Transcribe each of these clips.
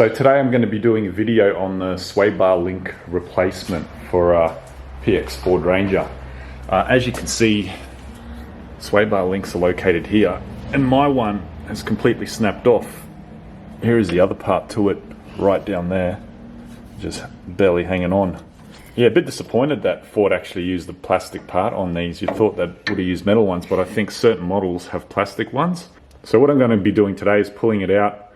So today I'm going to be doing a video on the sway bar link replacement for a PX Ford Ranger. As you can see, sway bar links are located here, and my one has completely snapped off. Here is the other part to it, right down there, just barely hanging on. Yeah, a bit disappointed that Ford actually used the plastic part on these. You thought they would have used metal ones, but I think certain models have plastic ones. So what I'm going to be doing today is pulling it out,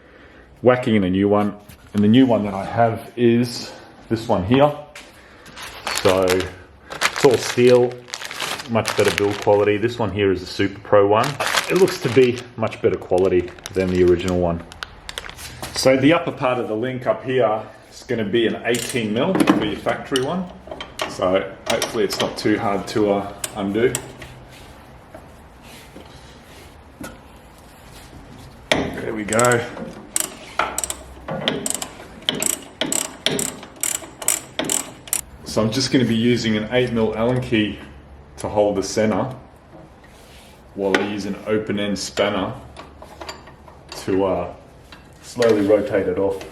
whacking in a new one, and the new one that I have is this one here. So it's all steel, much better build quality. This one here is a Super Pro one. It looks to be much better quality than the original one. So the upper part of the link up here is going to be an 18mm for your factory one. So hopefully it's not too hard to undo. There we go. So I'm just going to be using an 8mm Allen key to hold the center, while I use an open end spanner to slowly rotate it off.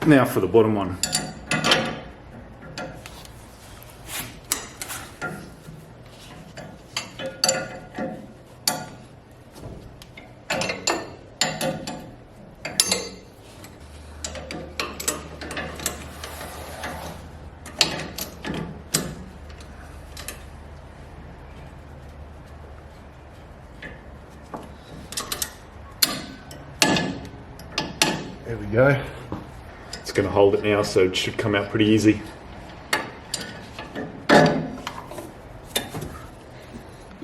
Now for the bottom one. There we go. It's going to hold it now, so it should come out pretty easy.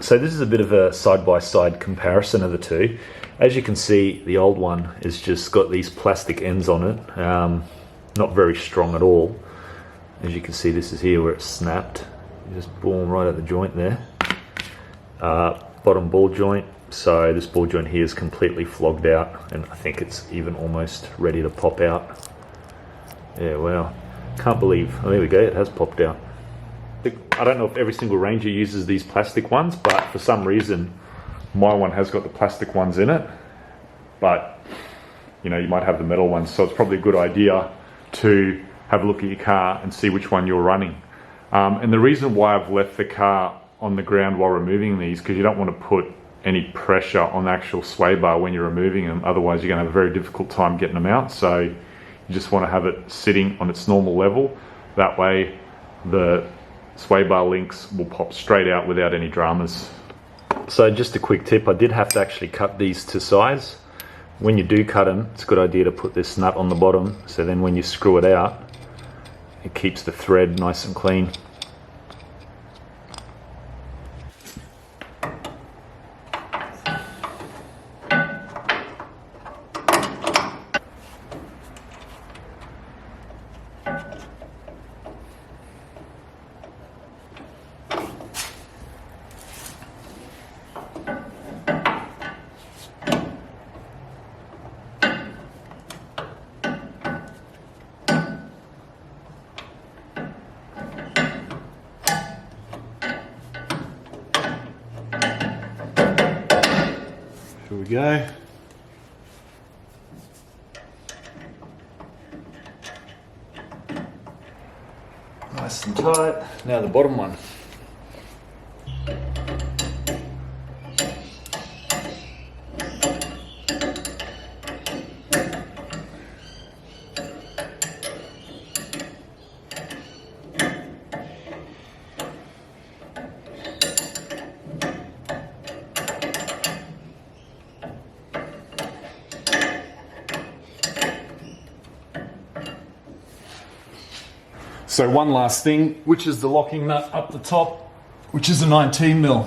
So this is a bit of a side-by-side comparison of the two. As you can see, the old one has just got these plastic ends on it, not very strong at all. As you can see, this is here where it's snapped. Just boom, right at the joint there. Bottom ball joint. So this ball joint here is completely flogged out, and I think it's even almost ready to pop out. Yeah, wow. Can't believe, oh, there we go, it has popped out. I don't know if every single Ranger uses these plastic ones, but for some reason, my one has got the plastic ones in it. But, you know, you might have the metal ones, so it's probably a good idea to have a look at your car and see which one you're running. And the reason why I've left the car on the ground while removing these, because you don't want to put any pressure on the actual sway bar when you're removing them, otherwise you're going to have a very difficult time getting them out. So you just want to have it sitting on its normal level. That way the sway bar links will pop straight out without any dramas. So just a quick tip, I did have to actually cut these to size. When you do cut them, it's a good idea to put this nut on the bottom, so then when you screw it out, it keeps the thread nice and clean. Here we go. Nice and tight. Now the bottom one. So one last thing, which is the locking nut up the top, which is a 19mm.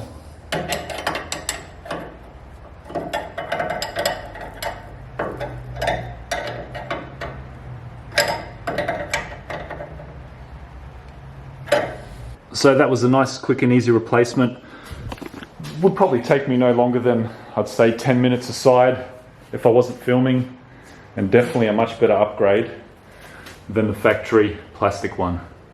So that was a nice, quick and easy replacement. Would probably take me no longer than, I'd say, 10 minutes aside if I wasn't filming, and definitely a much better upgrade than the factory plastic one.